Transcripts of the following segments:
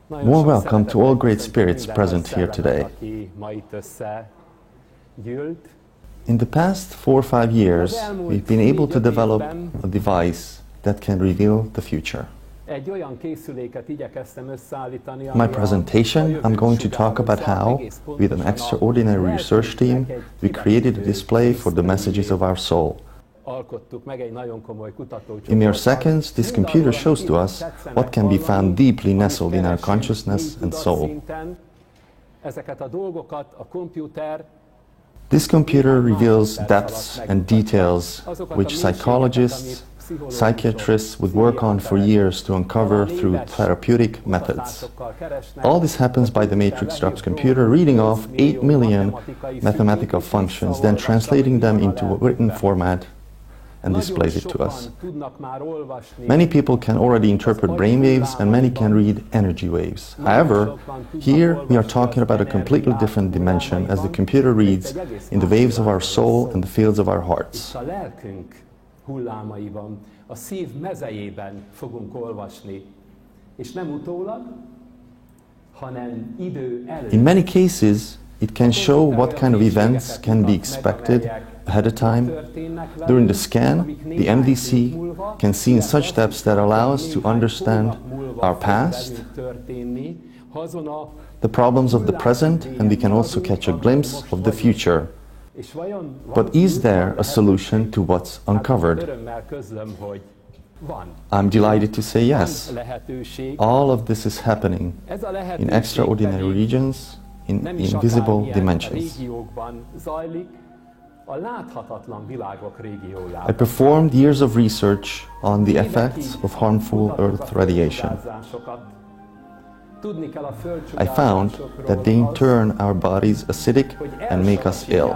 Warm welcome to all great spirits present here today. In the past 4 or 5 years, we've been able to develop a device that can reveal the future. My presentation, I'm going to talk about how, with an extraordinary research team, we created a display for the messages of our soul. In mere seconds, this computer shows to us what can be found deeply nestled in our consciousness and soul. This computer reveals depths and details which psychologists, psychiatrists would work on for years to uncover through therapeutic methods. All this happens by the matrix drops computer reading off 8 million mathematical functions, then translating them into a written format and displays it to us. Many people can already interpret brainwaves and many can read energy waves. However, here we are talking about a completely different dimension as the computer reads in the waves of our soul and the fields of our hearts. In many cases, it can show what kind of events can be expected ahead of time. During the scan, the MDC can see in such depths that allow us to understand our past, the problems of the present, and we can also catch a glimpse of the future. But is there a solution to what's uncovered? I'm delighted to say yes. All of this is happening in extraordinary regions, in invisible dimensions. I performed years of research on the effects of harmful Earth radiation. I found that they turn our bodies acidic and make us ill.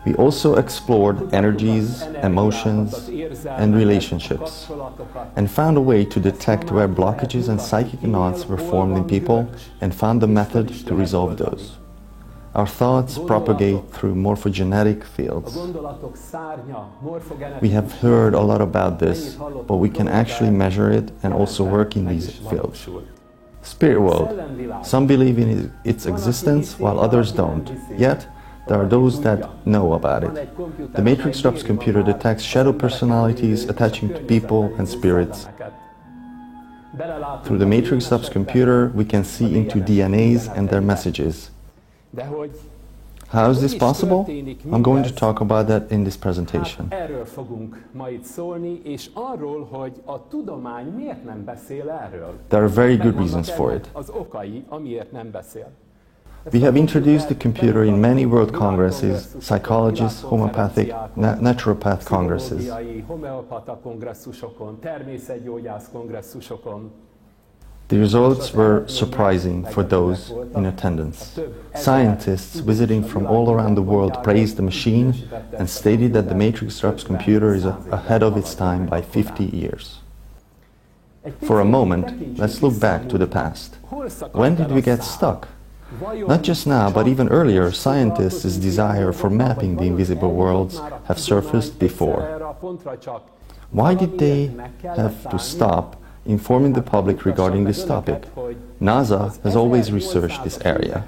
We also explored energies, emotions, and relationships, and found a way to detect where blockages and psychic knots were formed in people, and found a method to resolve those. Our thoughts propagate through morphogenetic fields. We have heard a lot about this, but we can actually measure it and also work in these fields. Spirit world. Some believe in its existence while others don't. Yet, there are those that know about it. The matrix drops computer detects shadow personalities attaching to people and spirits. Through the matrix drops computer, we can see into DNAs and their messages. How is this possible? I'm going to talk about that in this presentation. There are very good reasons for it. We have introduced the computer in many world congresses, psychologists, homeopathic, naturopath congresses. The results were surprising for those in attendance. Scientists visiting from all around the world praised the machine and stated that the matrix drops computer is ahead of its time by 50 years. For a moment, let's look back to the past. When did we get stuck? Not just now, but even earlier, scientists' desire for mapping the invisible worlds have surfaced before. Why did they have to stop informing the public regarding this topic? NASA has always researched this area.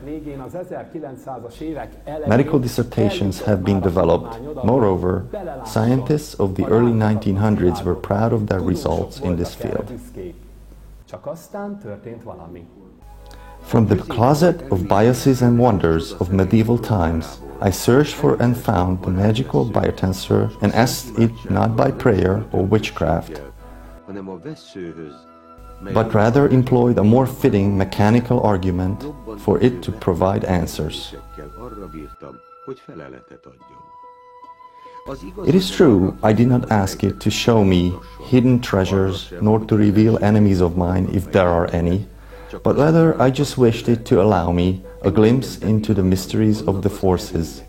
Medical dissertations have been developed. Moreover, scientists of the early 1900s were proud of their results in this field. From the closet of biases and wonders of medieval times, I searched for and found the magical biotensor and asked it not by prayer or witchcraft, but rather employed a more fitting mechanical argument for it to provide answers. It is true, I did not ask it to show me hidden treasures, nor to reveal enemies of mine if there are any, but rather I just wished it to allow me a glimpse into the mysteries of the forces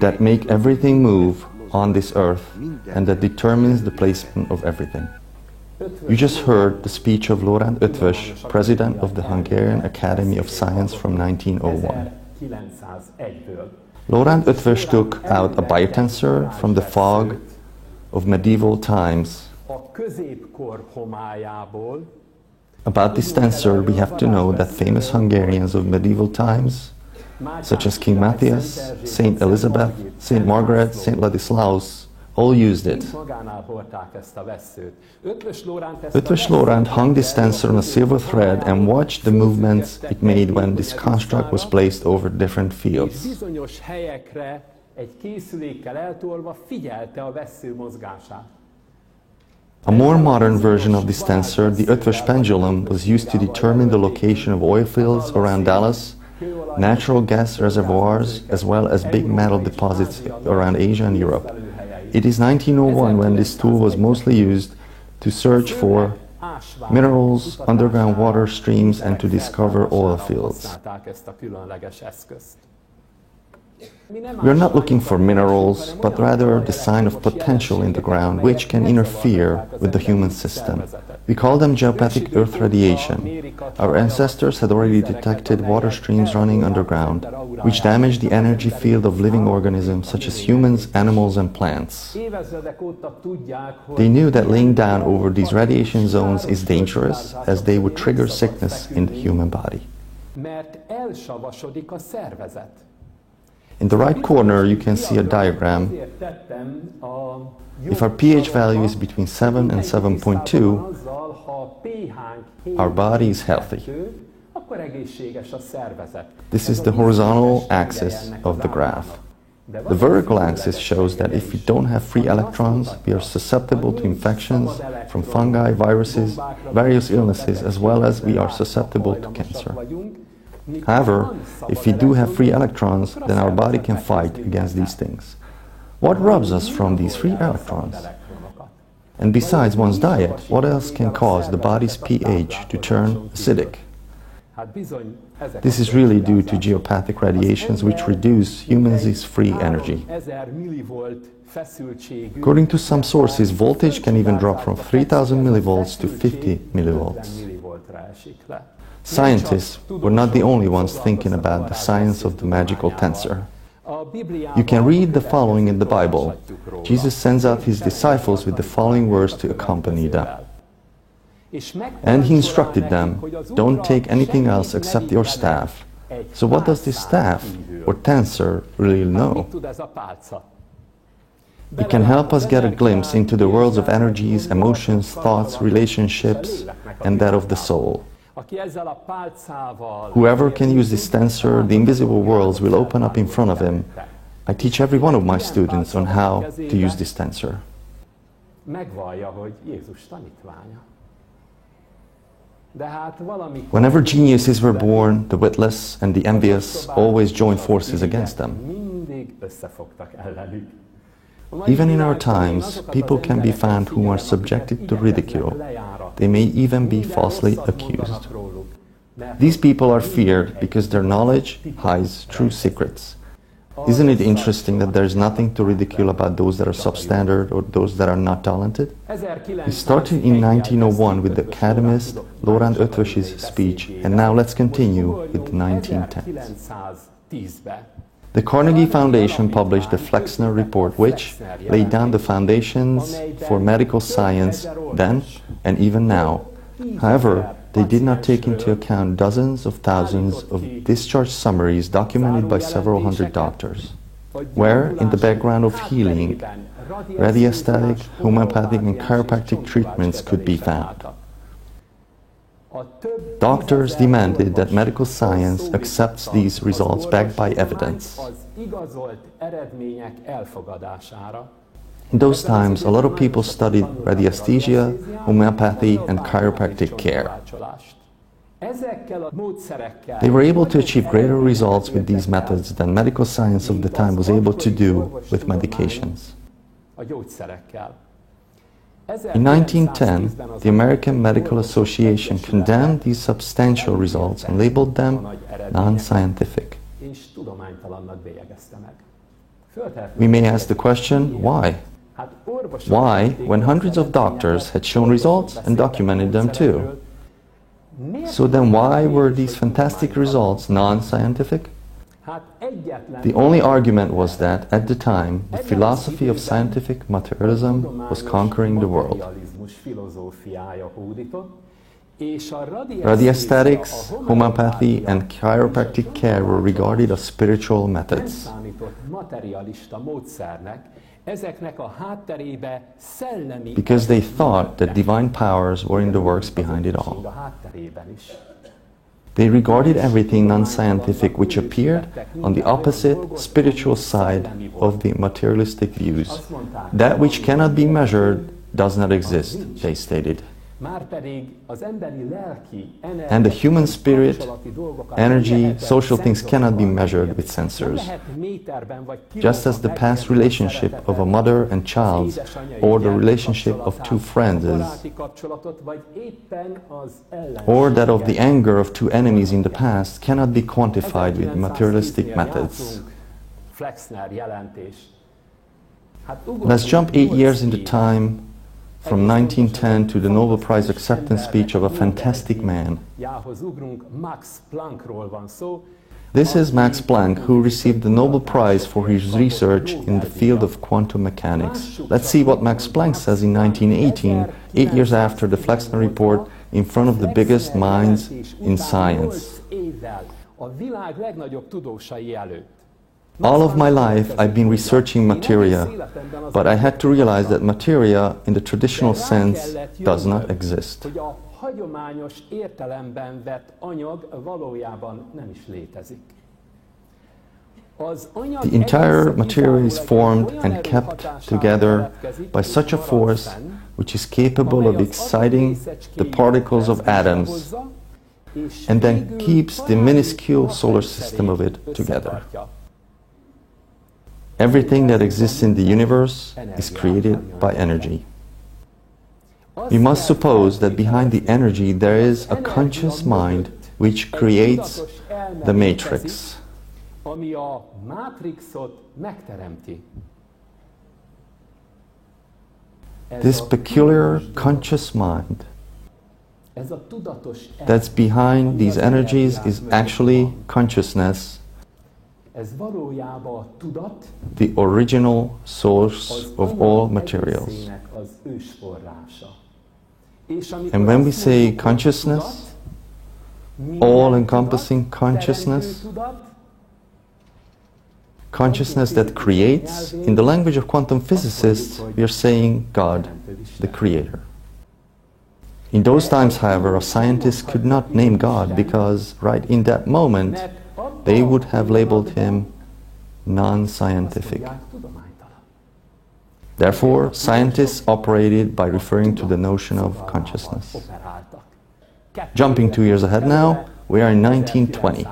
that make everything move on this earth and that determines the placement of everything. You just heard the speech of Laureate Octaves, president of the Hungarian Academy of Science from 1901. Laureate Octaves took out a biotensor from the fog of medieval times About this tensor, we have to know that famous Hungarians of medieval times, such as King Matthias, Saint Elizabeth, Saint Margaret, Saint Ladislaus, all used it. Eötvös Loránd hung this tensor on a silver thread and watched the movements it made when this construct was placed over different fields. A more modern version of this tensor, the Eötvös pendulum, was used to determine the location of oil fields around Dallas, natural gas reservoirs, as well as big metal deposits around Asia and Europe. It is 1901 when this tool was mostly used to search for minerals, underground water streams, and to discover oil fields. We are not looking for minerals, but rather the sign of potential in the ground which can interfere with the human system. We call them geopathic earth radiation. Our ancestors had already detected water streams running underground, which damage the energy field of living organisms such as humans, animals, and plants. They knew that laying down over these radiation zones is dangerous, as they would trigger sickness in the human body. In the right corner, you can see a diagram. If our pH value is between 7 and 7.2, our body is healthy. This is the horizontal axis of the graph. The vertical axis shows that if we don't have free electrons, we are susceptible to infections from fungi, viruses, various illnesses, as well as we are susceptible to cancer. However, if we do have free electrons, then our body can fight against these things. What robs us from these free electrons? And besides one's diet, what else can cause the body's pH to turn acidic? This is really due to geopathic radiations which reduce humans' free energy. According to some sources, voltage can even drop from 3000 millivolts to 50 millivolts. Scientists were not the only ones thinking about the science of the magical tensor. You can read the following in the Bible. Jesus sends out his disciples with the following words to accompany them. And he instructed them, don't take anything else except your staff. So what does this staff, or tensor, really know? It can help us get a glimpse into the worlds of energies, emotions, thoughts, relationships, and that of the soul. Whoever can use this tensor, the invisible worlds will open up in front of him. I teach every one of my students on how to use this tensor. Whenever geniuses were born, the witless and the envious always joined forces against them. Even in our times, people can be found who are subjected to ridicule. They may even be falsely accused. These people are feared because their knowledge hides true secrets. Isn't it interesting that there is nothing to ridicule about those that are substandard or those that are not talented? We started in 1901 with the academist Laureate Eötvös's speech, and now let's continue with the 1910s. The Carnegie Foundation published the Flexner Report, which laid down the foundations for medical science then and even now. However, they did not take into account dozens of thousands of discharge summaries documented by several hundred doctors, where, in the background of healing, radiostatic, homeopathic and chiropractic treatments could be found. Doctors demanded that medical science accepts these results backed by evidence. In those times, a lot of people studied radiesthesia, homeopathy, and chiropractic care. They were able to achieve greater results with these methods than medical science of the time was able to do with medications. In 1910, the American Medical Association condemned these substantial results and labeled them non-scientific. We may ask the question, why? Why, when hundreds of doctors had shown results and documented them too? So then why were these fantastic results non-scientific? The only argument was that, at the time, the philosophy of scientific materialism was conquering the world. Radiostatics, homeopathy, and chiropractic care were regarded as spiritual methods. Because they thought that divine powers were in the works behind it all. They regarded everything non-scientific which appeared on the opposite, spiritual side of the materialistic views. That which cannot be measured does not exist, they stated. And the human spirit, energy, social things cannot be measured with sensors. Just as the past relationship of a mother and child, or the relationship of two friends is, or that of the anger of two enemies in the past, cannot be quantified with materialistic methods. Let's jump 8 years into time, from 1910 to the Nobel Prize acceptance speech of a fantastic man. This is Max Planck, who received the Nobel Prize for his research in the field of quantum mechanics. Let's see what Max Planck says in 1918, 8 years after the Flexner Report, in front of the biggest minds in science. All of my life I've been researching materia, but I had to realize that materia in the traditional sense does not exist. The entire material is formed and kept together by such a force which is capable of exciting the particles of atoms and then keeps the minuscule solar system of it together. Everything that exists in the universe is created by energy. We must suppose that behind the energy there is a conscious mind which creates the matrix. This peculiar conscious mind that's behind these energies is actually consciousness, the original source of all materials. And when we say consciousness, all-encompassing consciousness, consciousness that creates, in the language of quantum physicists, we are saying God, the Creator. In those times, however, a scientist could not name God because right in that moment, they would have labeled him non-scientific. Therefore, scientists operated by referring to the notion of consciousness. Jumping 2 years ahead now, we are in 1920.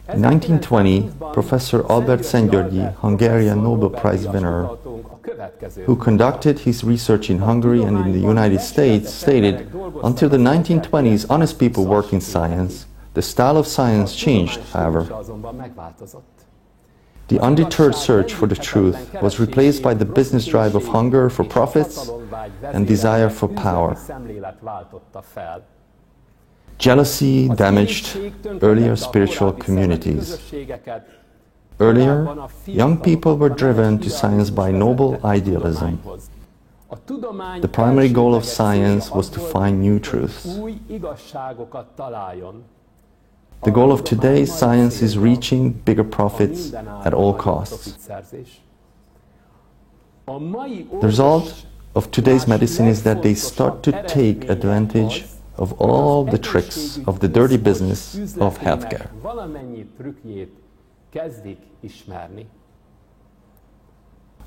In 1920, Professor Albert Szent-Györgyi, Hungarian Nobel Prize winner, who conducted his research in Hungary and in the United States, stated, "Until the 1920s, honest people worked in science. The style of science changed, however. The undeterred search for the truth was replaced by the business drive of hunger for profits and desire for power. Jealousy damaged earlier spiritual communities. Earlier, young people were driven to science by noble idealism. The primary goal of science was to find new truths. The goal of today's science is reaching bigger profits at all costs. The result of today's medicine is that they start to take advantage of all the tricks of the dirty business of healthcare.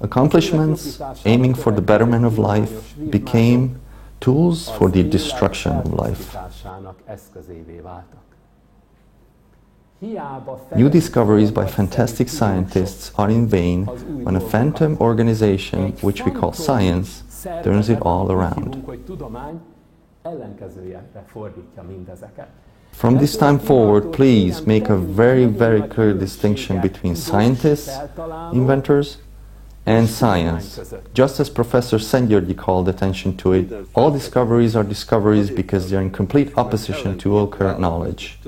Accomplishments aiming for the betterment of life became tools for the destruction of life. New discoveries by fantastic scientists are in vain when a phantom organization, which we call science, turns it all around. From this time forward, please make a very, very clear distinction between scientists, inventors, and science. Just as Professor Szent-Györgyi called attention to it, all discoveries are discoveries because they are in complete opposition to all current knowledge.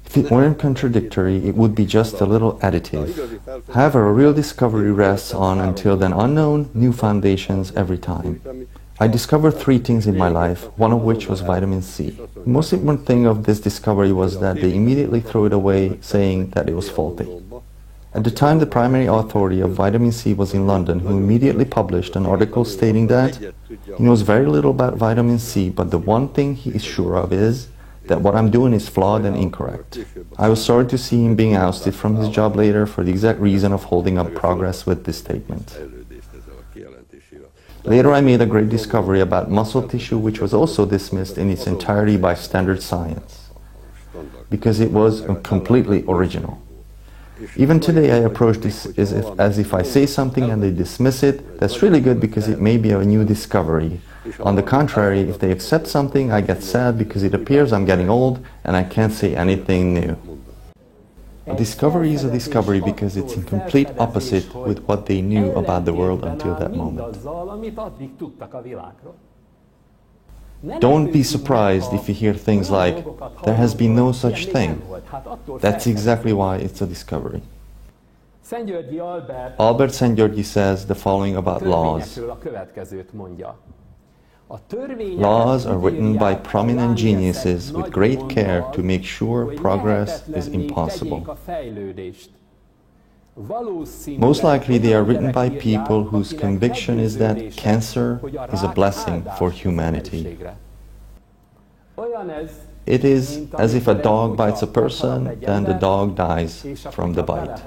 If it weren't contradictory, it would be just a little additive. However, a real discovery rests on, until then unknown, new foundations every time. I discovered three things in my life, one of which was vitamin C. The most important thing of this discovery was that they immediately threw it away, saying that it was faulty. At the time, the primary authority of vitamin C was in London, who immediately published an article stating that he knows very little about vitamin C, but the one thing he is sure of is that what I'm doing is flawed and incorrect. I was sorry to see him being ousted from his job later for the exact reason of holding up progress with this statement. Later I made a great discovery about muscle tissue, which was also dismissed in its entirety by standard science, because it was completely original. Even today I approach this as if I say something and they dismiss it. That's really good because it may be a new discovery. On the contrary, if they accept something, I get sad because it appears I'm getting old and I can't say anything new. A discovery is a discovery because it's in complete opposite with what they knew about the world until that moment. Don't be surprised if you hear things like, "There has been no such thing." That's exactly why it's a discovery. Albert Szent-Györgyi says the following about laws. Laws are written by prominent geniuses with great care to make sure progress is impossible. Most likely they are written by people whose conviction is that cancer is a blessing for humanity. It is as if a dog bites a person, then the dog dies from the bite.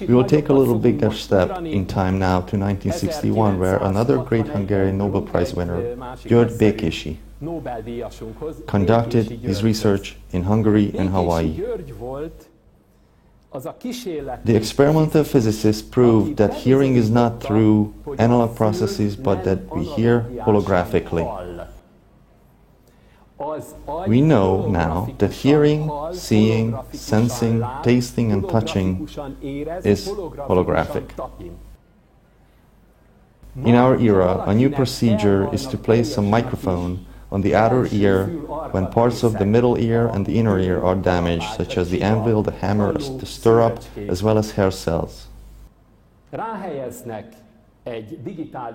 We will take a little bigger step in time now to 1961, where another great Hungarian Nobel Prize winner, György Békési, conducted his research in Hungary and Hawaii. The experimental physicists proved that hearing is not through analog processes, but that we hear holographically. We know now that hearing, seeing, sensing, tasting and touching is holographic. In our era, a new procedure is to place a microphone on the outer ear when parts of the middle ear and the inner ear are damaged, such as the anvil, the hammer, the stirrup, as well as hair cells.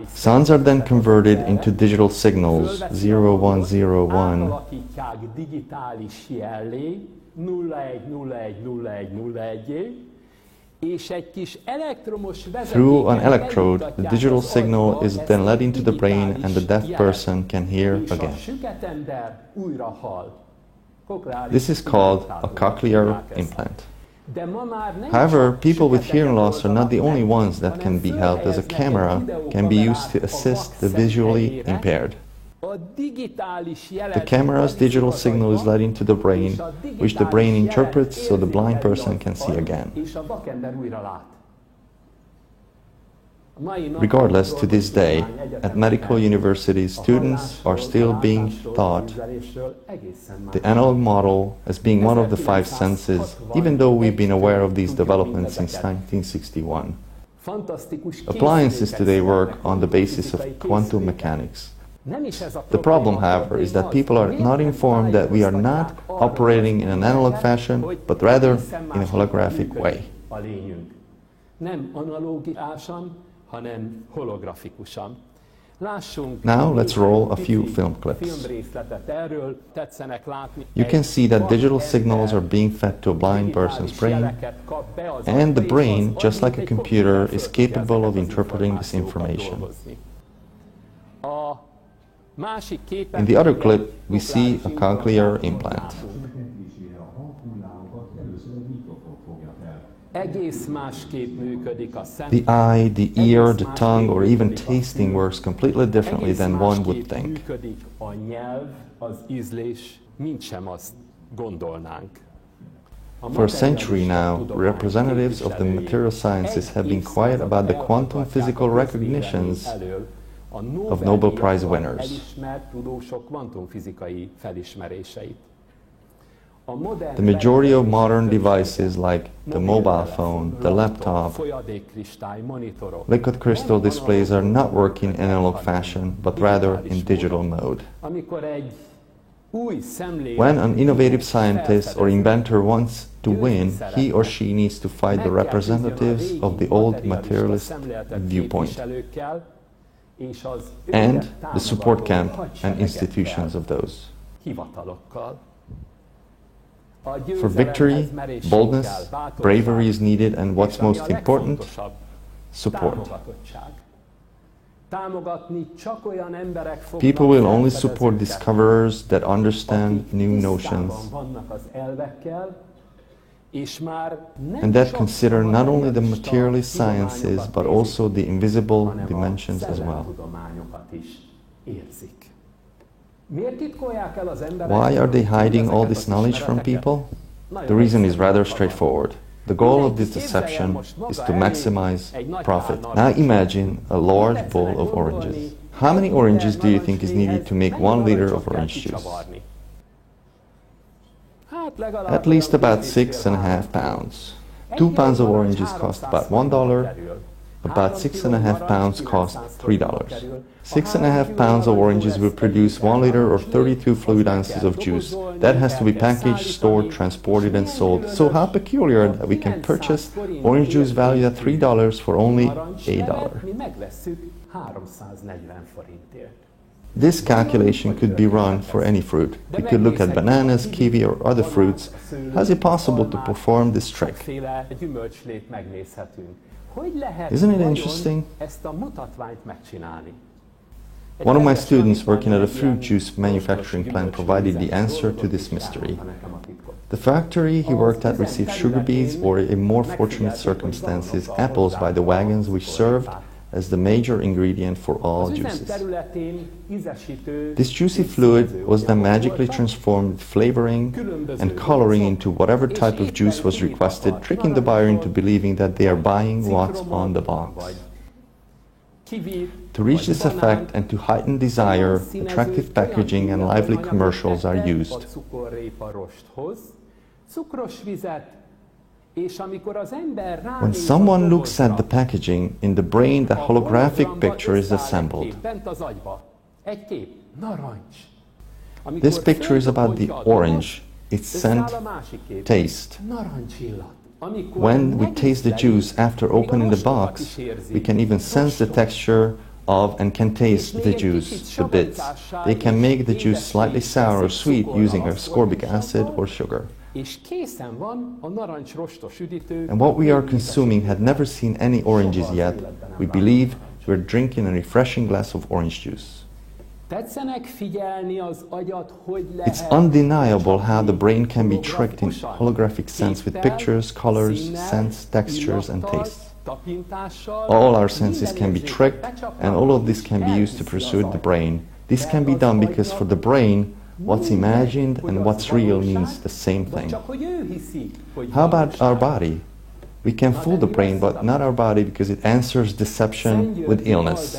Sounds are then converted into digital signals, 0101, through an electrode. The digital signal is then led into the brain and the deaf person can hear again. This is called a cochlear implant. However, people with hearing loss are not the only ones that can be helped, as a camera can be used to assist the visually impaired. The camera's digital signal is led into the brain, which the brain interprets so the blind person can see again. Regardless, to this day, at medical universities, students are still being taught the analog model as being one of the five senses, even though we've been aware of these developments since 1961. Appliances today work on the basis of quantum mechanics. The problem, however, is that people are not informed that we are not operating in an analog fashion, but rather in a holographic way. Now let's roll a few film clips. You can see that digital signals are being fed to a blind person's brain, and the brain, just like a computer, is capable of interpreting this information. In the other clip, we see a cochlear implant. The eye, the ear, the tongue, or even tasting works completely differently than one would think. For a century now, representatives of the material sciences have been quiet about the quantum physical recognitions of Nobel Prize winners. The majority of modern devices like the mobile phone, the laptop, liquid crystal displays are not working in analog fashion, but rather in digital mode. When an innovative scientist or inventor wants to win, he or she needs to fight the representatives of the old materialist viewpoint and the support camp and institutions of those. For victory, boldness, bravery is needed, and what's most important, support. People will only support discoverers that understand new notions and that consider not only the materialist sciences but also the invisible dimensions as well. Why are they hiding all this knowledge from people? The reason is rather straightforward. The goal of this deception is to maximize profit. Now imagine a large bowl of oranges. How many oranges do you think is needed to make 1 liter of orange juice? At least about 6.5 pounds. 2 pounds of oranges cost about $1. About 6.5 pounds cost $3. 6.5 pounds of oranges will produce 1 liter or 32 fluid ounces of juice. That has to be packaged, stored, transported and sold. So how peculiar that we can purchase orange juice valued at $3 for only $1. This calculation could be run for any fruit. We could look at bananas, kiwi or other fruits. How is it possible to perform this trick? Isn't it interesting? One of my students working at a fruit juice manufacturing plant provided the answer to this mystery. The factory he worked at received sugar beets, or in more fortunate circumstances, apples by the wagons, which served as the major ingredient for all juices. This juicy fluid was then magically transformed with flavoring and coloring into whatever type of juice was requested, tricking the buyer into believing that they are buying what's on the box. To reach this effect and to heighten desire, attractive packaging and lively commercials are used. When someone looks at the packaging, in the brain the holographic picture is assembled. This picture is about the orange, its scent, taste. When we taste the juice after opening the box, we can even sense the texture of and can taste the juice, the bits. They can make the juice slightly sour or sweet using ascorbic acid or sugar. And what we are consuming had never seen any oranges yet. We believe we're drinking a refreshing glass of orange juice. It's undeniable how the brain can be tricked in holographic sense with pictures, colors, scents, textures and tastes. All our senses can be tricked, and all of this can be used to persuade the brain. This can be done because for the brain, what's imagined and what's real means the same thing. How about our body? We can fool the brain, but not our body, because it answers deception with illness.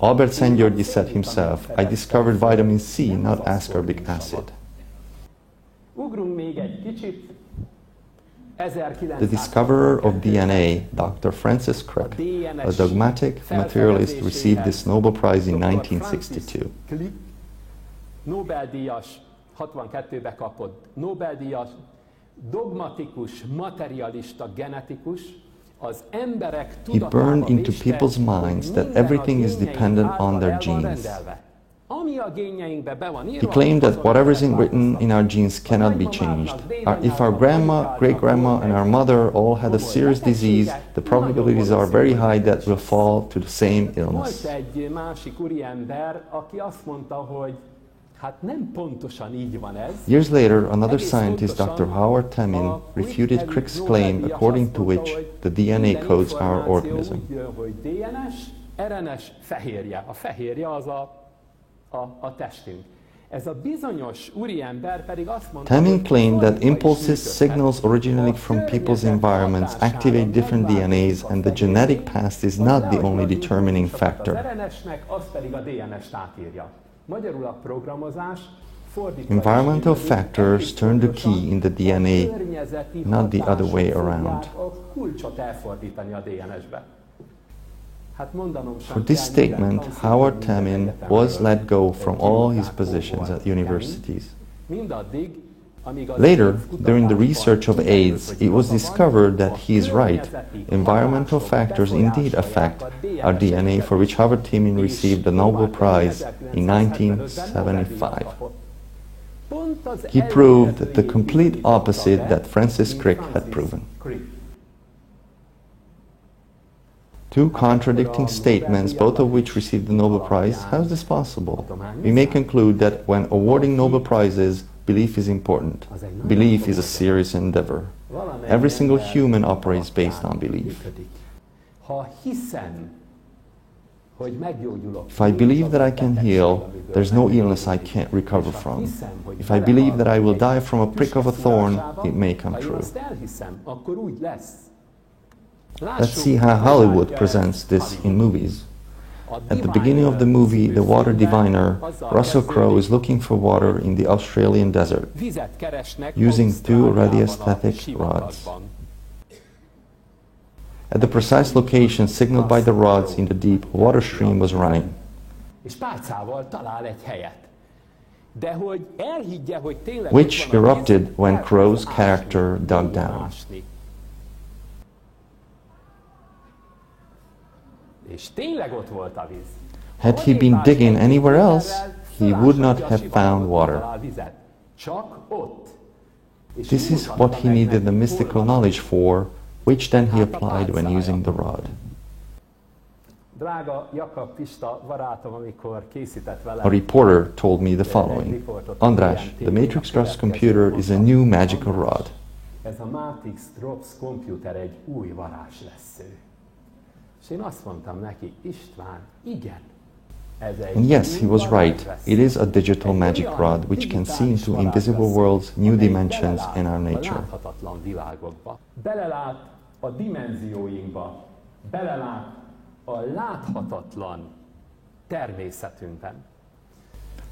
Albert Szent-Györgyi said himself, "I discovered vitamin C, not ascorbic acid." The discoverer of DNA, Dr. Francis Crick, a dogmatic materialist, received this Nobel Prize in 1962. Nobel-díjas, 62-be kapott Nobel-díjas, dogmatikus, materialista, genetikus, az emberek He burned into people's minds that everything is dependent on their genes. He claimed that whatever is written in our genes cannot be changed. If our grandma, great-grandma and our mother all had a serious disease, the probabilities are very high that we'll fall to the same illness. Years later, another scientist, Dr. Howard Temin, refuted Crick's claim according to which the DNA codes our organism. Temin claimed that impulses, signals originating from people's environments activate different DNAs, and the genetic past is not the only determining factor. Environmental factors turn the key in the DNA, not the other way around. For this statement, Howard Tamin was let go from all his positions at universities. Later, during the research of AIDS, it was discovered that he is right. Environmental factors indeed affect our DNA, for which Howard Tamin received the Nobel Prize in 1975. He proved the complete opposite that Francis Crick had proven. Two contradicting statements, both of which received the Nobel Prize. How is this possible? We may conclude that when awarding Nobel Prizes, belief is important. Belief is a serious endeavor. Every single human operates based on belief. If I believe that I can heal, there's no illness I can't recover from. If I believe that I will die from a prick of a thorn, it may come true. Let's see how Hollywood presents this in movies. At the beginning of the movie, the water diviner, Russell Crowe, is looking for water in the Australian desert, using two radiostatic rods. At the precise location signaled by the rods in the deep, a water stream was running. Which erupted when Crowe's character dug down. Had he been digging anywhere else, he would not have found water. This is what he needed the mystical knowledge for, which then he applied when using the rod. A reporter told me the following: András, the Matrix Drops computer is a new magical rod. And yes, he was right. It is a digital magic rod which can see into invisible worlds, new dimensions in our nature.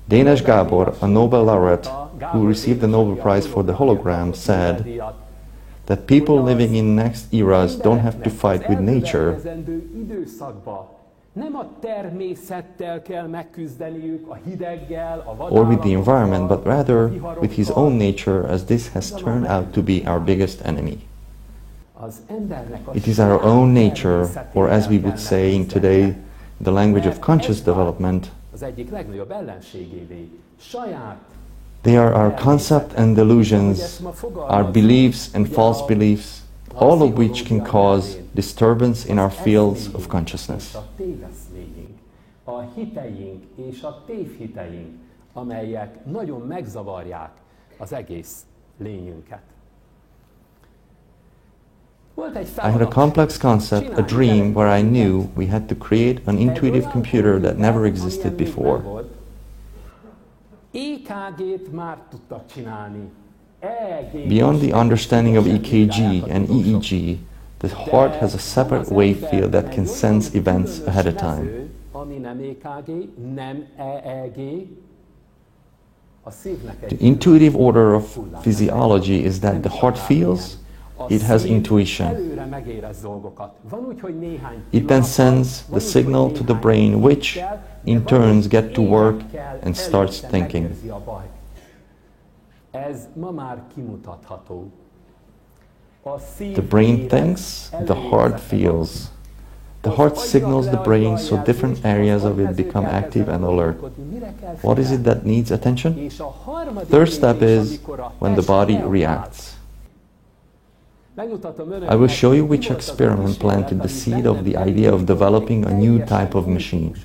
Dénes Gábor, a Nobel laureate who received the Nobel Prize for the hologram, said that people living in next eras don't have to fight with nature, or with the environment, but rather with his own nature, as this has turned out to be our biggest enemy. It is our own nature, or as we would say in today, the language of conscious development, they are our concept and delusions, our beliefs and false beliefs, all of which can cause disturbance in our fields of consciousness. I had a complex concept, a dream, where I knew we had to create an intuitive computer that never existed before. Beyond the understanding of EKG and EEG, the heart has a separate wave field that can sense events ahead of time. The intuitive order of physiology is that the heart feels, it has intuition. It then sends the signal to the brain, which in turn gets to work and starts thinking. The brain thinks, the heart feels. The heart signals the brain so different areas of it become active and alert. What is it that needs attention? Third step is when the body reacts. I will show you which experiment planted the seed of the idea of developing a new type of machine.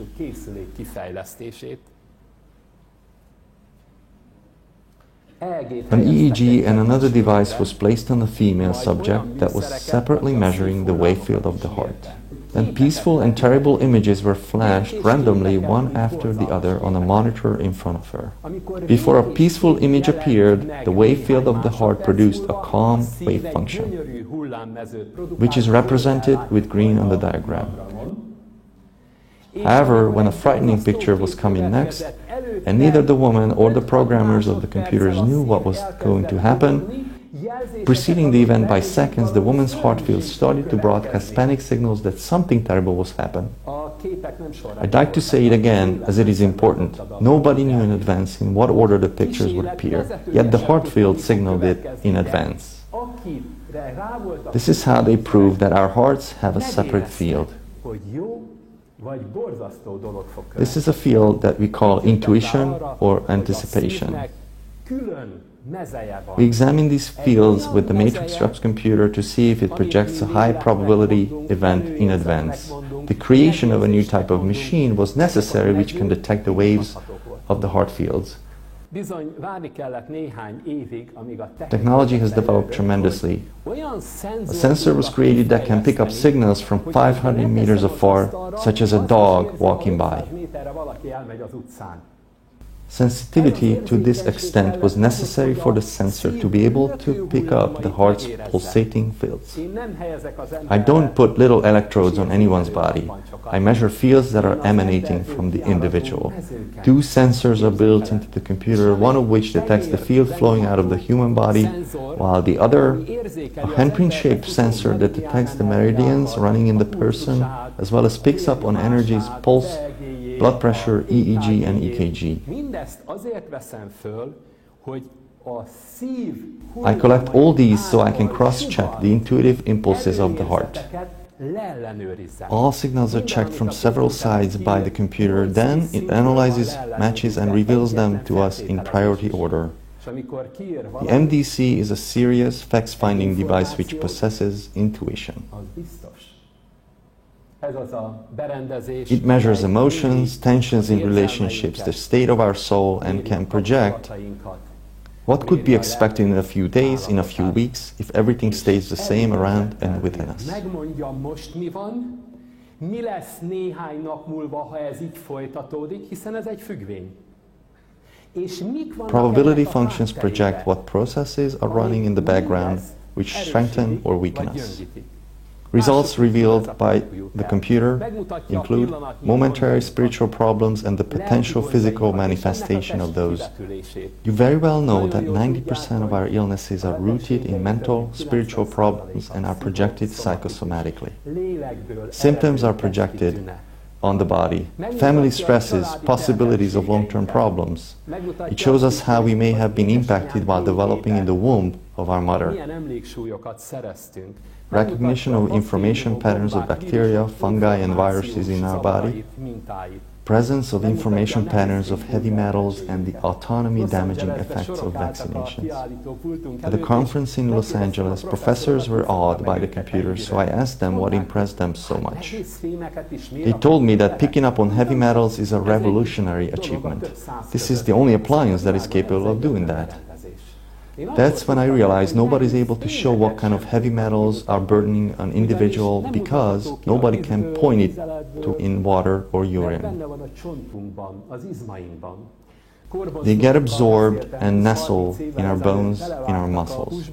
An EEG and another device was placed on a female subject that was separately measuring the wave field of the heart. Then peaceful and terrible images were flashed randomly one after the other on a monitor in front of her. Before a peaceful image appeared, the wave field of the heart produced a calm wave function, which is represented with green on the diagram. However, when a frightening picture was coming next, and neither the woman or the programmers of the computers knew what was going to happen, Preceding the event by seconds, the woman's heart field started to broadcast panic signals that something terrible was happening. I'd like to say it again, as it is important. Nobody knew in advance in what order the pictures would appear, yet the heart field signaled it in advance. This is how they prove that our hearts have a separate field. This is a field that we call intuition or anticipation. We examine these fields with the matrix Rups computer to see if it projects a high probability event in advance. The creation of a new type of machine was necessary which can detect the waves of the heart fields. Technology has developed tremendously. A sensor was created that can pick up signals from 500 meters afar, such as a dog walking by. Sensitivity to this extent was necessary for the sensor to be able to pick up the heart's pulsating fields. I don't put little electrodes on anyone's body. I measure fields that are emanating from the individual. 2 sensors are built into the computer, one of which detects the field flowing out of the human body, while the other, a handprint-shaped sensor that detects the meridians running in the person, as well as picks up on energies, pulse, blood pressure, EEG and EKG. I collect all these so I can cross-check the intuitive impulses of the heart. All signals are checked from several sides by the computer, then it analyzes, matches and reveals them to us in priority order. The MDC is a serious facts-finding device which possesses intuition. It measures emotions, tensions in relationships, the state of our soul, and can project what could be expected in a few days, in a few weeks, if everything stays the same around and within us. Probability functions project what processes are running in the background which strengthen or weaken us. Results revealed by the computer include momentary spiritual problems and the potential physical manifestation of those. You very well know that 90% of our illnesses are rooted in mental, spiritual problems and are projected psychosomatically. Symptoms are projected on the body. Family stresses, possibilities of long-term problems. It shows us how we may have been impacted while developing in the womb of our mother. Recognition of information patterns of bacteria, fungi and viruses in our body, presence of information patterns of heavy metals and the autonomy-damaging effects of vaccinations. At the conference in Los Angeles, professors were awed by the computer, so I asked them what impressed them so much. They told me that picking up on heavy metals is a revolutionary achievement. This is the only appliance that is capable of doing that. That's when I realized nobody is able to show what kind of heavy metals are burdening an individual because nobody can point it to in water or urine. They get absorbed and nestle in our bones, in our muscles.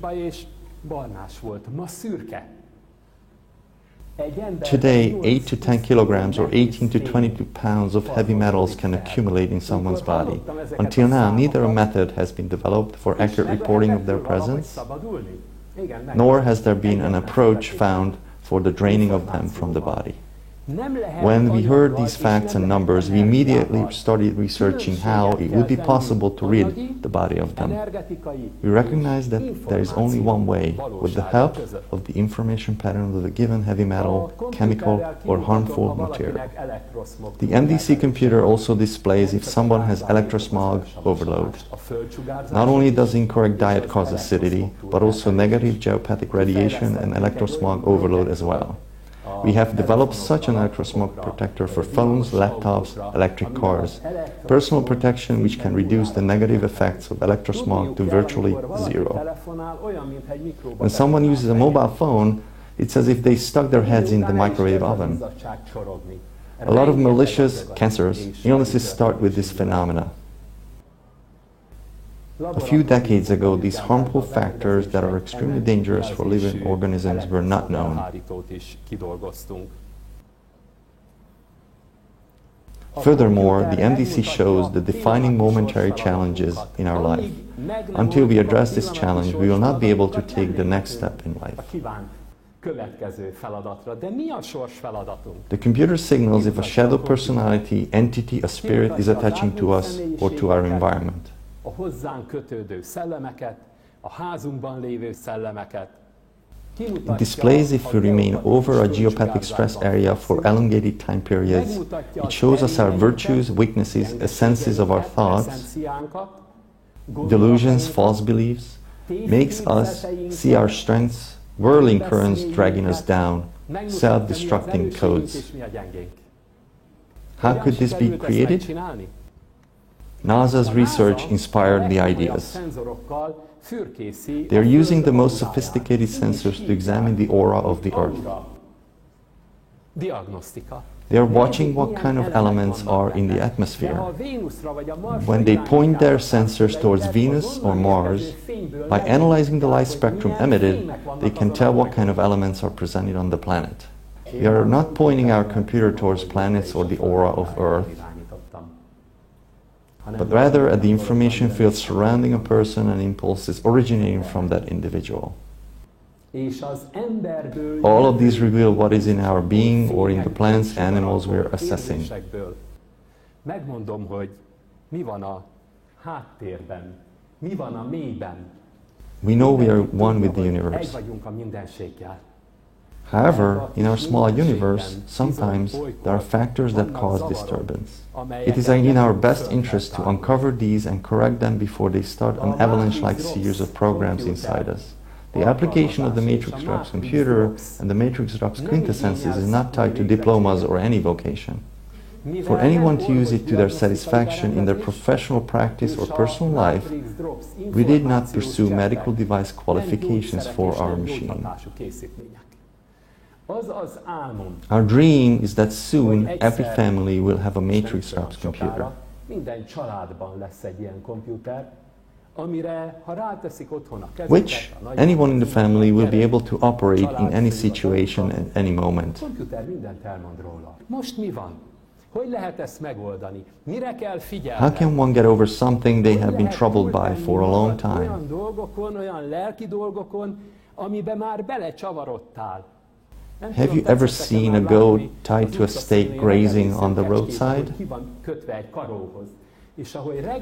Today, 8 to 10 kilograms or 18 to 22 pounds of heavy metals can accumulate in someone's body. Until now, neither a method has been developed for accurate reporting of their presence, nor has there been an approach found for the draining of them from the body. When we heard these facts and numbers, we immediately started researching how it would be possible to rid the body of them. We recognized that there is only one way, with the help of the information pattern of a given heavy metal, chemical, or harmful material. The MDC computer also displays if someone has electrosmog overload. Not only does incorrect diet cause acidity, but also negative geopathic radiation and electrosmog overload as well. We have developed such an electrosmog protector for phones, laptops, electric cars. Personal protection which can reduce the negative effects of electrosmog to virtually zero. When someone uses a mobile phone, it's as if they stuck their heads in the microwave oven. A lot of malicious, cancerous illnesses start with this phenomena. A few decades ago, these harmful factors that are extremely dangerous for living organisms were not known. Furthermore, the MDC shows the defining momentary challenges in our life. Until we address this challenge, we will not be able to take the next step in life. The computer signals if a shadow personality, entity, a spirit is attaching to us or to our environment. A hozzánk kötődő szellemeket, a házunkban lévő szellemeket. It displays if we remain over a geopathic stress area for elongated time periods. It shows us our virtues, weaknesses, essences of our thoughts, delusions, false beliefs, makes us see our strengths, whirling currents dragging us down, self-destructing codes. How could this be created? NASA's research inspired the ideas. They are using the most sophisticated sensors to examine the aura of the Earth. They are watching what kind of elements are in the atmosphere. When they point their sensors towards Venus or Mars, by analyzing the light spectrum emitted, they can tell what kind of elements are presented on the planet. We are not pointing our computer towards planets or the aura of Earth, but rather at the information field surrounding a person and impulses originating from that individual. All of these reveal what is in our being or in the plants, animals we are assessing. Megmondom, hogy mi van a háttérben, mi van a mélyben. We know we are one with the universe. Egy vagyunk a mindenséggel. However, in our small universe, sometimes there are factors that cause disturbance. It is in our best interest to uncover these and correct them before they start an avalanche-like series of programs inside us. The application of the Matrix Drops computer and the Matrix Drops quintessences is not tied to diplomas or any vocation. For anyone to use it to their satisfaction in their professional practice or personal life, we did not pursue medical device qualifications for our machine. Our dream is that soon every family will have a Matrix Drops computer, which anyone in the family will be able to operate in any situation at any moment. How can one get over something they have been troubled by for a long time? Have you ever seen a goat tied to a stake grazing on the roadside?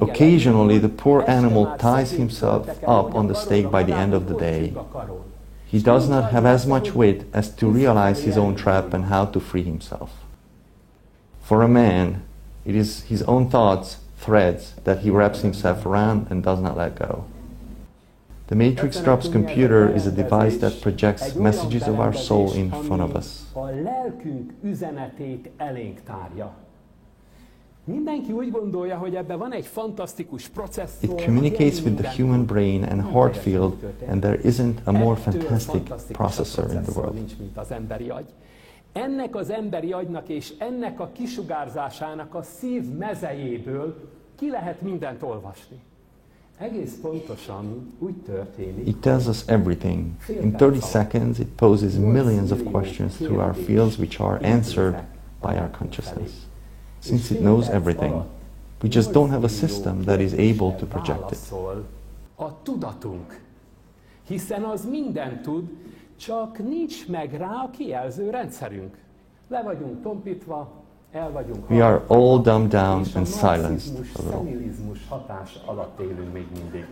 Occasionally, the poor animal ties himself up on the stake by the end of the day. He does not have as much wit as to realize his own trap and how to free himself. For a man, it is his own thoughts, threads, that he wraps himself around and does not let go. The Matrix Drops computer is a device that projects messages of our soul in front of us. It communicates with the human brain and heart field, and there isn't a more fantastic processor in the world. Ennek az emberi agynak és ennek a kisugárzásának a szív mezejéből ki lehet mindent olvasni. Egész pontosan úgy történik. It tells us everything. In 30 seconds, it poses millions of questions through our fields which are answered by our consciousness. Since it knows everything, we just don't have a system that is able to project it. A tudatunk, hiszen az mindent tud, csak nincs meg rá a kijelző rendszerünk. Le vagyunk tompítva, el vagyunk. We are all dumbed down and silenced a little. Szenilizmus hatás alatt élünk még mindig.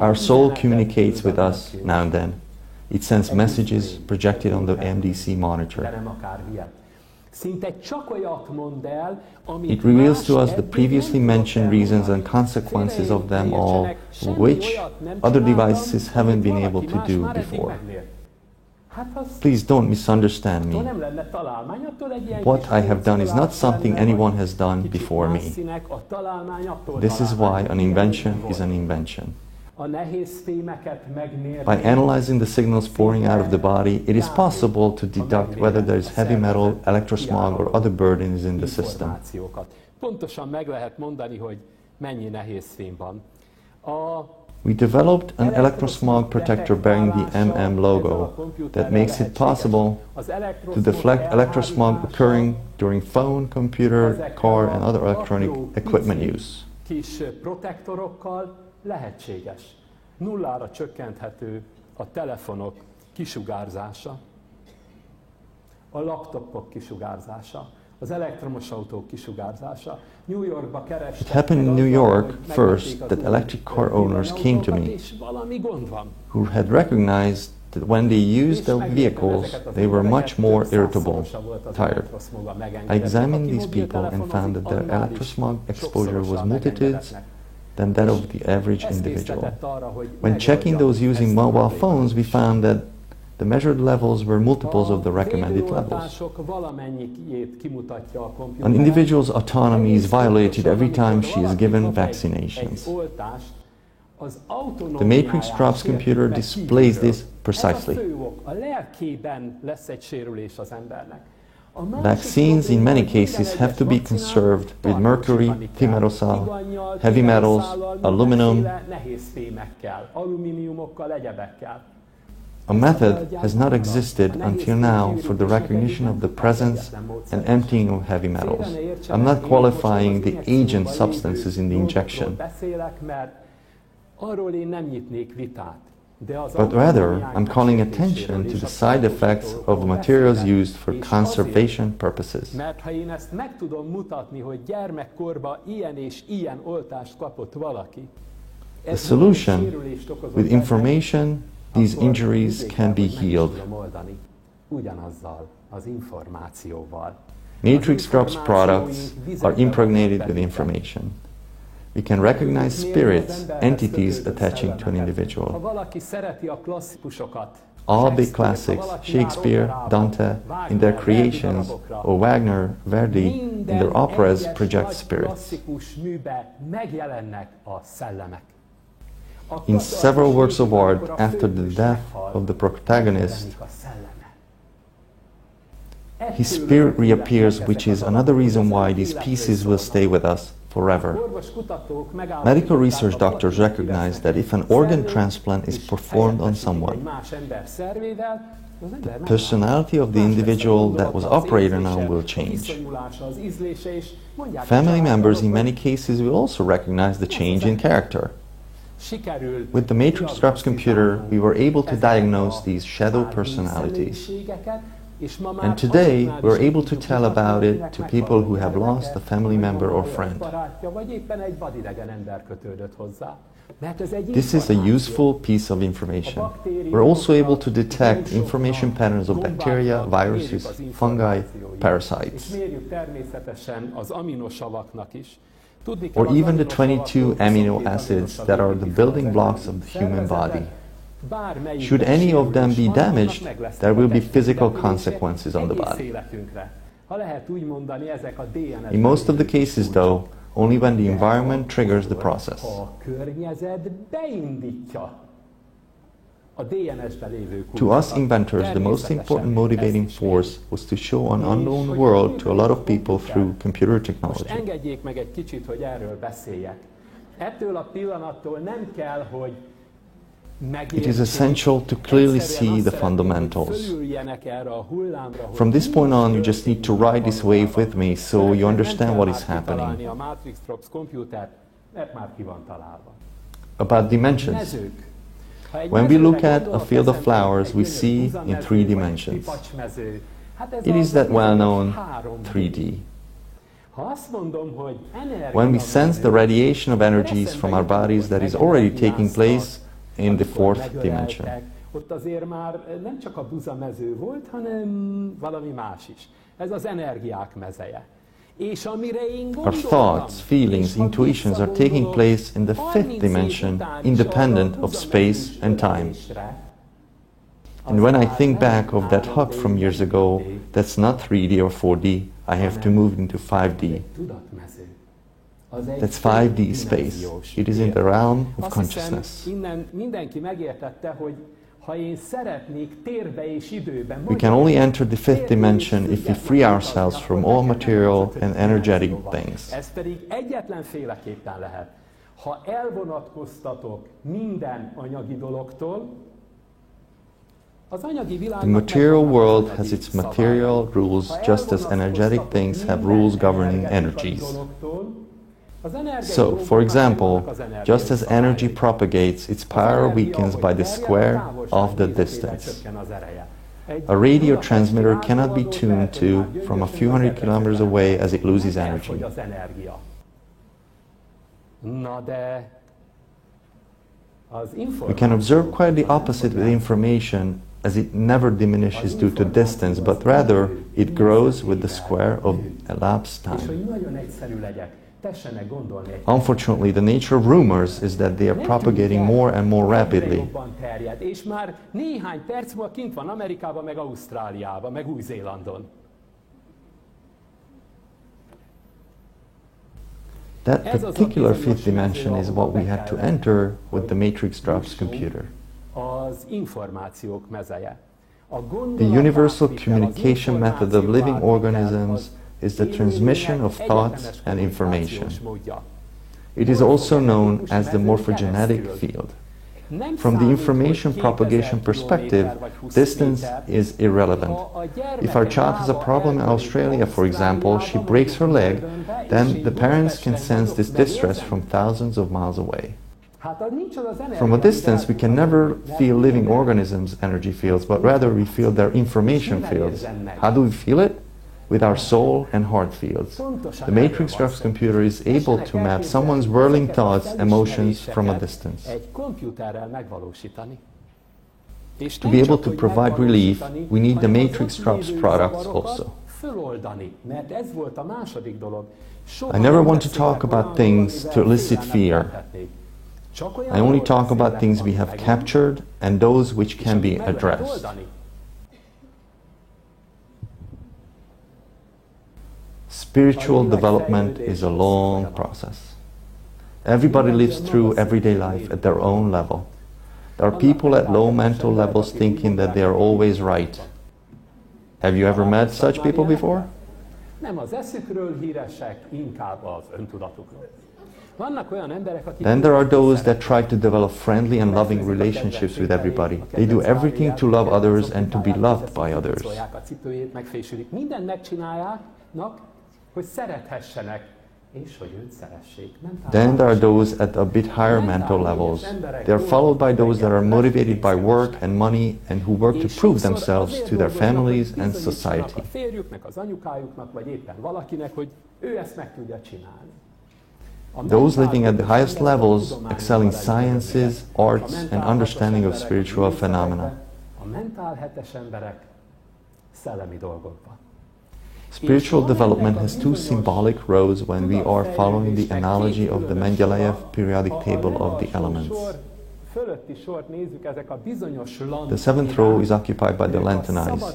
Our soul communicates with us now and then. It sends messages projected on the MDC monitor. It reveals to us the previously mentioned reasons and consequences of them all, which other devices haven't been able to do before. Please don't misunderstand me. What I have done is not something anyone has done before me. This is why an invention is an invention. By analyzing the signals pouring out of the body, it is possible to deduct whether there is heavy metal, electrosmog, or other burdens in the system. We developed an Electrosmog Protector bearing the logo that makes it possible to deflect electrosmog occurring during phone, computer, car and other electronic equipment use. Kis protektorokkal lehetséges. Nullára csökkenthető a telefonok kisugárzása, a laptopok kisugárzása, az elektromos autók kisugárzása. New Yorkba kerestek. It happened in New York first that electric car owners came to me who had recognized that when they used their vehicles, they were much more irritable, tired. I examined these people and found that their electrosmog exposure was multitudes than that of the average individual. When checking those using mobile phones, we found that the measured levels were multiples of the recommended levels. An individual's autonomy is violated every time she is given vaccinations. The matrix drops computer displays this precisely. Vaccines in many cases have to be conserved with mercury, thimerosal, heavy metals, aluminum. A method has not existed until now for the recognition of the presence and emptying of heavy metals. I'm not qualifying the agent substances in the injection, but rather I'm calling attention to the side effects of the materials used for conservation purposes. The solution, with information, these injuries can be healed. Matrix Drops products are impregnated with information. We can recognize spirits, entities attaching to an individual. All big classics, Shakespeare, Dante, in their creations, or Wagner, Verdi, in their operas, project spirits. In several works of art, after the death of the protagonist, his spirit reappears, which is another reason why these pieces will stay with us forever. Medical research doctors recognize that if an organ transplant is performed on someone, the personality of the individual that was operated on will change. Family members in many cases will also recognize the change in character. With the Matrix Drops computer, we were able to diagnose these shadow personalities. And today, we're able to tell about it to people who have lost a family member or friend. This is a useful piece of information. We're also able to detect information patterns of bacteria, viruses, fungi, parasites, or even the 22 amino acids that are the building blocks of the human body. Should any of them be damaged, there will be physical consequences on the body. In most of the cases, though, only when the environment triggers the process. To us inventors, the most important motivating force was to show an unknown world to a lot of people through computer technology. It is essential to clearly see the fundamentals. From this point on, you just need to ride this wave with me so you understand what is happening. About dimensions. When we look at a field of flowers, we see in 3 dimensions. It is that well-known 3D. When we sense the radiation of energies from our bodies that is already taking place in the 4th dimension. Our thoughts, feelings, intuitions are taking place in the 5th dimension, independent of space and time. And when I think back of that hug from years ago, that's not 3D or 4D, I have to move into 5D. That's 5D space. It is in the realm of consciousness. We can only enter the 5th dimension if we free ourselves from all material and energetic things. ha elvonatkoztatok minden anyagi dologtól, az anyagi világ. The material world has its material rules, just as energetic things have rules governing energies. So, for example, just as energy propagates, its power weakens by the square of the distance. A radio transmitter cannot be tuned to from a few hundred kilometers away as it loses energy. We can observe quite the opposite with information, as it never diminishes due to distance, but rather it grows with the square of elapsed time. Unfortunately, the nature of rumors is that they are propagating more and more rapidly. És már néhány perc múlva kint van Amerikában, meg Ausztráliában, meg Új-Zélandon. That particular fifth dimension is what we had to enter with the matrix drops computer. Az információk mezeje. The universal communication method of living organisms is the transmission of thoughts and information. It is also known as the morphogenetic field. From the information propagation perspective, distance is irrelevant. If our child has a problem in Australia, for example, she breaks her leg, then the parents can sense this distress from thousands of miles away. From a distance, we can never feel living organisms' energy fields, but rather we feel their information fields. How do we feel it? With our soul and heart fields. The matrix drops computer is able to map someone's whirling thoughts, emotions from a distance. To be able to provide relief, we need the matrix drops products also. I never want to talk about things to elicit fear. I only talk about things we have captured and those which can be addressed. Spiritual development is a long process. Everybody lives through everyday life at their own level. There are people at low mental levels thinking that they are always right. Have you ever met such people before? Then there are those that try to develop friendly and loving relationships with everybody. They do everything to love others and to be loved by others. Then there are those at a bit higher mental levels. They are followed by those that are motivated by work and money and who work to prove themselves to their families and society. Those living at the highest levels excel in sciences, arts, and understanding of spiritual phenomena. Spiritual development has two symbolic rows when we are following the analogy of the Mendeleev periodic table of the elements. The seventh row is occupied by the Lantanites.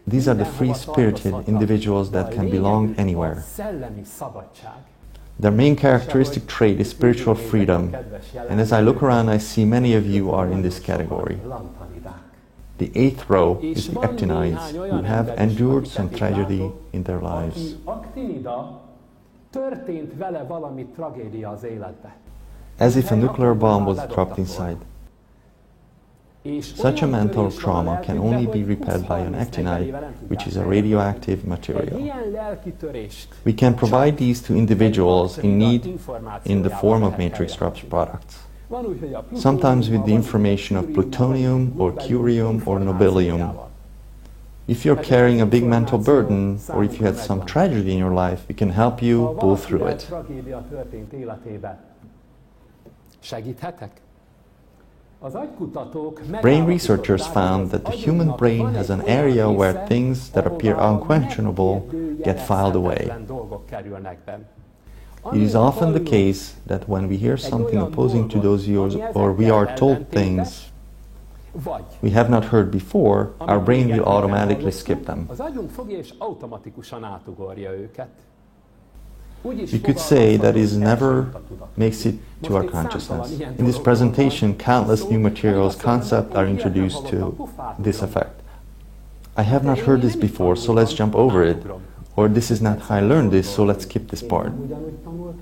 These are the free-spirited individuals that can belong anywhere. Their main characteristic trait is spiritual freedom, and as I look around I see many of you are in this category. The eighth row is the actinides, who have endured some tragedy in their lives. As if a nuclear bomb was dropped inside. Such a mental trauma can only be repaired by an actinide, which is a radioactive material. We can provide these to individuals in need in the form of matrix drops products. Sometimes with the information of plutonium or curium or nobelium. If you're carrying a big mental burden or if you had some tragedy in your life, we can help you pull through it. Brain researchers found that the human brain has an area where things that appear unquestionable get filed away. It is often the case that when we hear something opposing to those views or we are told things we have not heard before, our brain will automatically skip them. You could say that it never makes it to our consciousness. In this presentation, countless new materials, concepts are introduced to this effect. I have not heard this before, so let's jump over it. Or this is not how I learned this, so let's skip this part.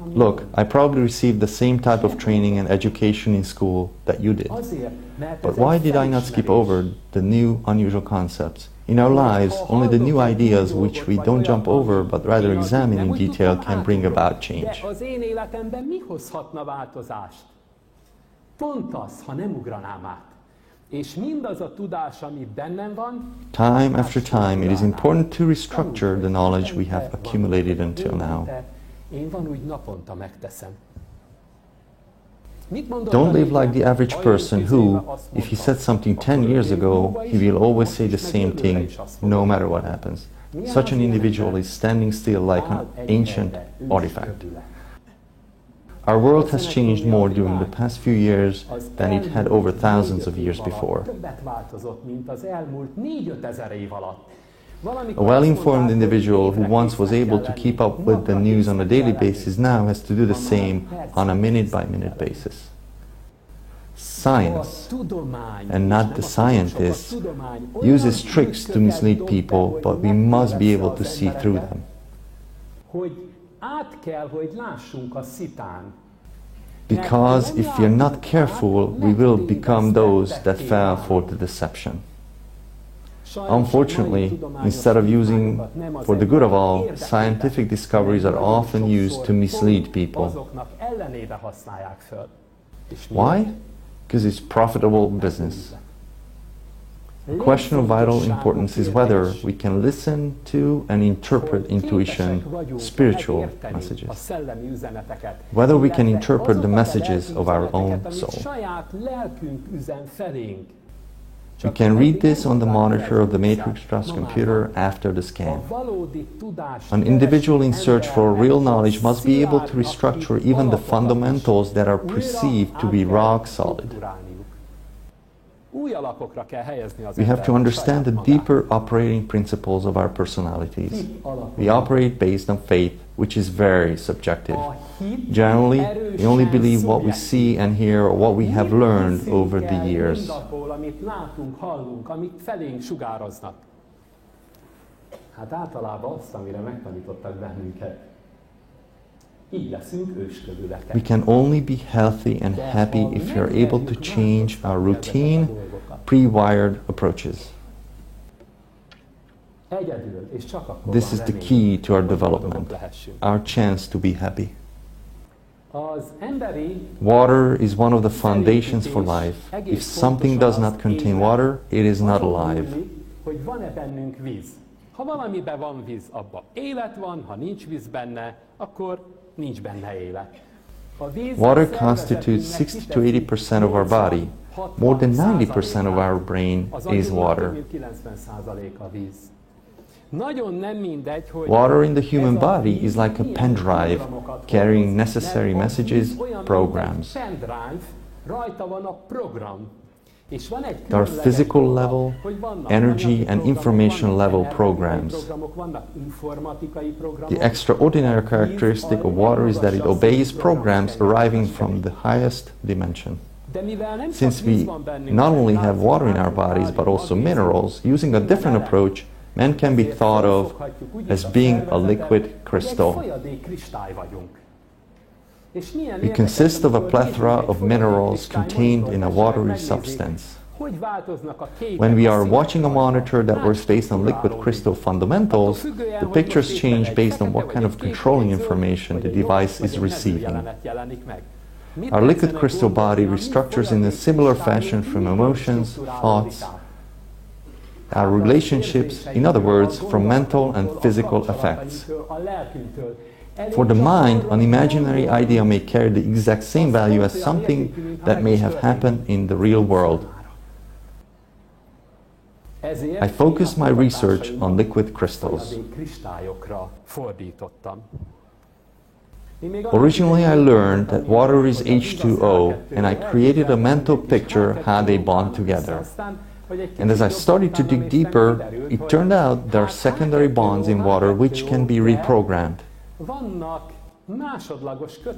Look, I probably received the same type of training and education in school that you did. But why did I not skip over the new, unusual concepts? In our lives, only the new ideas which we don't jump over but rather examine in detail can bring about change. Az én életemben mi hozhatna változást? Pont az, ha nem ugranám át. És mindaz a tudás, ami bennem van, time after time, it is important to restructure the knowledge we have accumulated until now. Én van úgy naponta megteszem. Don't live like the average person who, if he said something 10 years ago, he will always say the same thing, no matter what happens. Such an individual is standing still like an ancient artifact. Our world has changed more during the past few years than it had over thousands of years before. A well-informed individual who once was able to keep up with the news on a daily basis now has to do the same on a minute-by-minute basis. Science, and not the scientists, uses tricks to mislead people, but we must be able to see through them. Because if we are not careful, we will become those that fell for the deception. Unfortunately, instead of using for the good of all, scientific discoveries are often used to mislead people. Why? Because it's profitable business. A question of vital importance is whether we can listen to and interpret intuition, spiritual messages. Whether we can interpret the messages of our own soul. We can read this on the monitor of the Matrix Trust computer after the scan. An individual in search for real knowledge must be able to restructure even the fundamentals that are perceived to be rock solid. We have to understand the deeper operating principles of our personalities. We operate based on faith, which is very subjective. Generally, we only believe what we see and hear or what we have learned over the years. We can only be healthy and happy if we are able to change our routine, pre-wired approaches. This is the key to our development, our chance to be happy. Water is one of the foundations for life. If something does not contain water, it is not alive. Ha valamiben van víz, abban élet van, ha nincs víz benne, akkor nincs benne élet. Water constitutes 60 to 80% of our body. More than 90% of our brain is water. Water in the human body is like a pen drive carrying necessary messages, programs. There are physical level, energy and information level programs. The extraordinary characteristic of water is that it obeys programs arriving from the highest dimension. Since we not only have water in our bodies but also minerals, using a different approach, man can be thought of as being a liquid crystal. We consist of a plethora of minerals contained in a watery substance. When we are watching a monitor that works based on liquid crystal fundamentals, the pictures change based on what kind of controlling information the device is receiving. Our liquid crystal body restructures in a similar fashion from emotions, thoughts, our relationships, in other words, from mental and physical effects. For the mind, an imaginary idea may carry the exact same value as something that may have happened in the real world. I focused my research on liquid crystals. Originally, I learned that water is H2O, and I created a mental picture how they bond together. And as I started to dig deeper, it turned out there are secondary bonds in water which can be reprogrammed.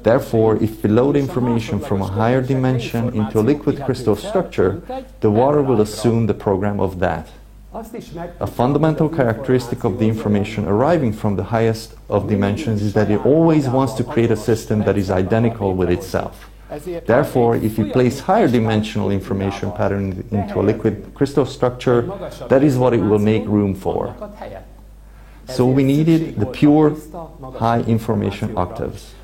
Therefore, if we load information from a higher dimension into a liquid crystal structure, the water will assume the program of that. A fundamental characteristic of the information arriving from the highest of dimensions is that it always wants to create a system that is identical with itself. Therefore, if you place higher dimensional information pattern into a liquid crystal structure, that is what it will make room for. So we needed the pure high information octaves.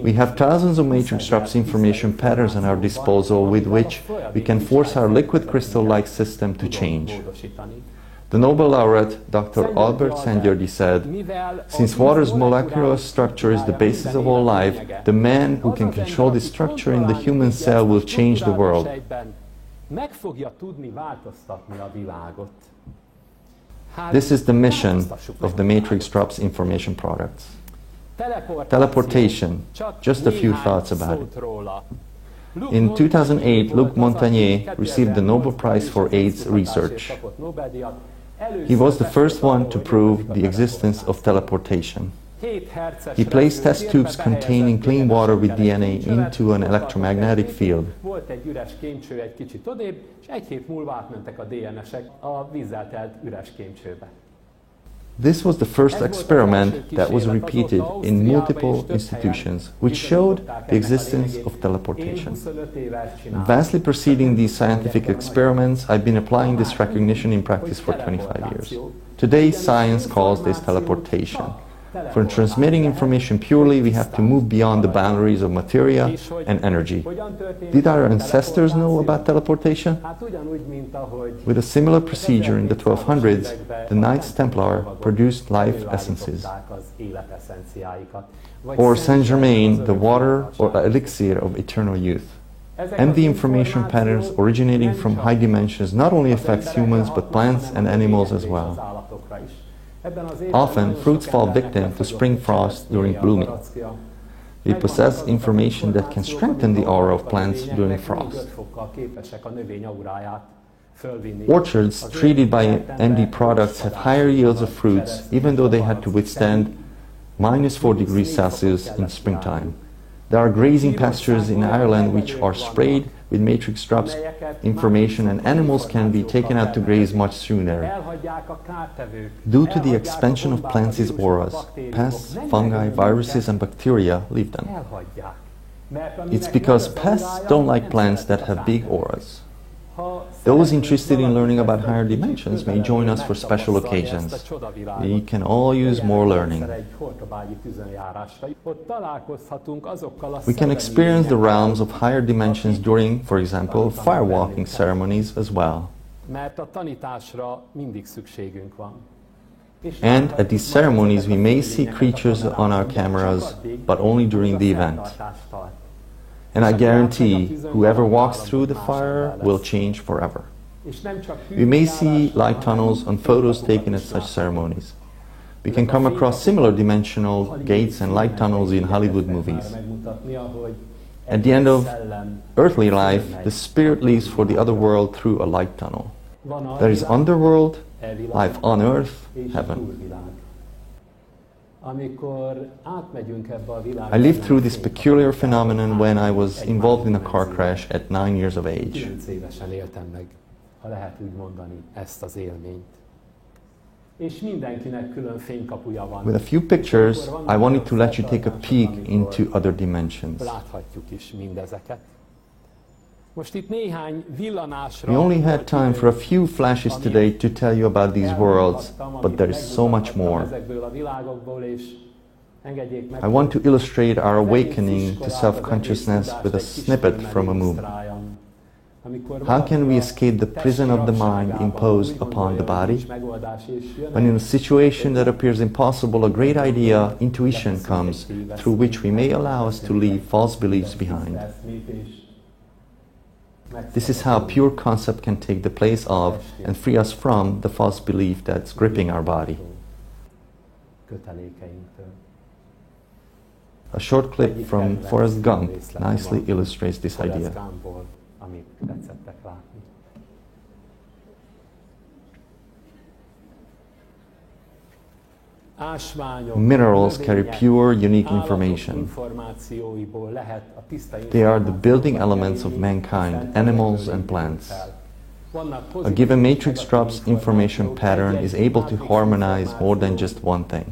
We have thousands of matrix straps information patterns at our disposal with which we can force our liquid crystal-like system to change. The Nobel Laureate, Dr. Albert Szent-Györgyi said, "Since water's molecular structure is the basis of all life, the man who can control the structure in the human cell will change the world." This is the mission of the matrix straps information products. Teleportation, just a few thoughts about it. In 2008, Luc Montagnier received the Nobel Prize for AIDS research. He was the first one to prove the existence of teleportation. He placed test tubes containing clean water with DNA into an electromagnetic field. This was the first experiment that was repeated in multiple institutions, which showed the existence of teleportation. Vastly preceding these scientific experiments, I've been applying this recognition in practice for 25 years. Today, science calls this teleportation. For transmitting information purely, we have to move beyond the boundaries of materia and energy. Did our ancestors know about teleportation? With a similar procedure in the 1200s, the Knights Templar produced life essences. Or Saint Germain, the water or elixir of eternal youth. And the information patterns originating from high dimensions not only affects humans but plants and animals as well. Often, fruits fall victim to spring frost during blooming. We possess information that can strengthen the aura of plants during frost. Orchards treated by MD products have higher yields of fruits, even though they had to withstand -4°C in springtime. There are grazing pastures in Ireland which are sprayed with matrix straps information, and animals can be taken out to graze much sooner. Due to the expansion of plants' auras, pests, fungi, viruses and bacteria leave them. It's because pests don't like plants that have big auras. Those interested in learning about higher dimensions may join us for special occasions. We can all use more learning. We can experience the realms of higher dimensions during, for example, firewalking ceremonies as well. And at these ceremonies we may see creatures on our cameras, but only during the event. And I guarantee whoever walks through the fire will change forever. We may see light tunnels on photos taken at such ceremonies. We can come across similar dimensional gates and light tunnels in Hollywood movies. At the end of earthly life, the spirit leaves for the other world through a light tunnel. There is underworld, life on earth, heaven. I lived through this peculiar phenomenon when I was involved in a car crash at 9 years of age. With a few pictures, I wanted to let you take a peek into other dimensions. We only had time for a few flashes today to tell you about these worlds, but there is so much more. I want to illustrate our awakening to self-consciousness with a snippet from a movie. How can we escape the prison of the mind imposed upon the body? When in a situation that appears impossible, a great idea, intuition comes, through which we may allow us to leave false beliefs behind. This is how pure concept can take the place of and free us from the false belief that's gripping our body. A short clip from Forrest Gump nicely illustrates this idea. Minerals carry pure, unique information. They are the building elements of mankind, animals and plants. A given matrix drop's information pattern is able to harmonize more than just one thing,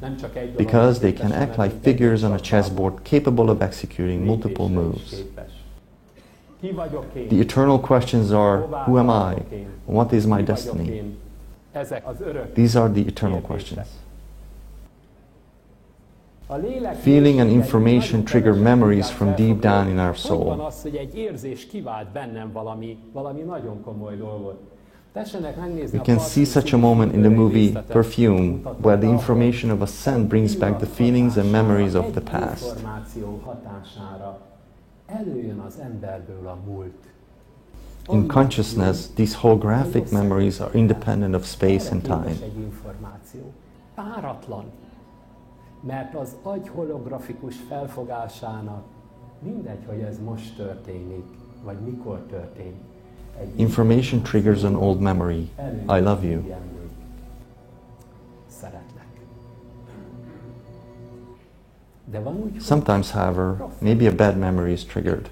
because they can act like figures on a chessboard capable of executing multiple moves. The eternal questions are, who am I? What is my destiny? These are the eternal questions. Feeling and information trigger memories from deep down in our soul. We can see such a moment in the movie Perfume, where the information of a scent brings back the feelings and memories of the past. In consciousness, these holographic memories are independent of space and time. Mert az agy holografikus felfogásának mindegy, hogy ez most történik, vagy mikor történik. Information triggers an old memory. I love you. Szeretlek. Sometimes, however, maybe a bad memory is triggered.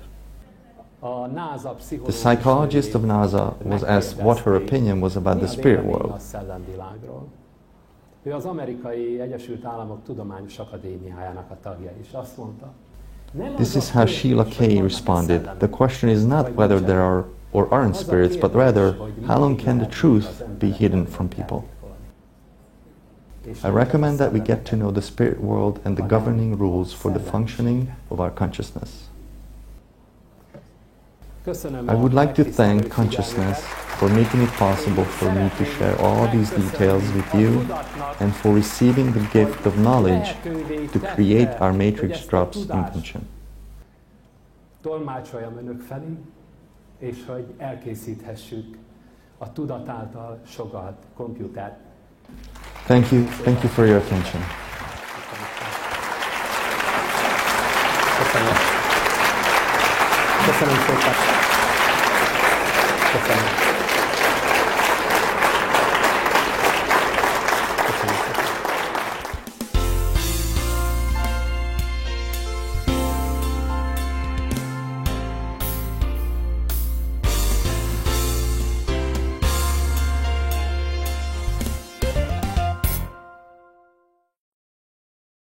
The psychologist of NASA was asked what her opinion was about the spirit world. Ő az Amerikai Egyesült Államok Tudományos Akadémiájának a tagja, és azt mondta, This is how Sheila Kay responded. The question is not whether there are or aren't spirits, but rather, how long can the truth be hidden from people? I recommend that we get to know the spirit world and the governing rules for the functioning of our consciousness. I would like to thank consciousness for making it possible for me to share all these details with you and for receiving the gift of knowledge to create our matrix drops invention. Tolmácsoljam önök felé, és hogy elkészíthessük a tudat által sugalt komputert. Thank you for your attention. Köszönöm szépen. Köszönöm.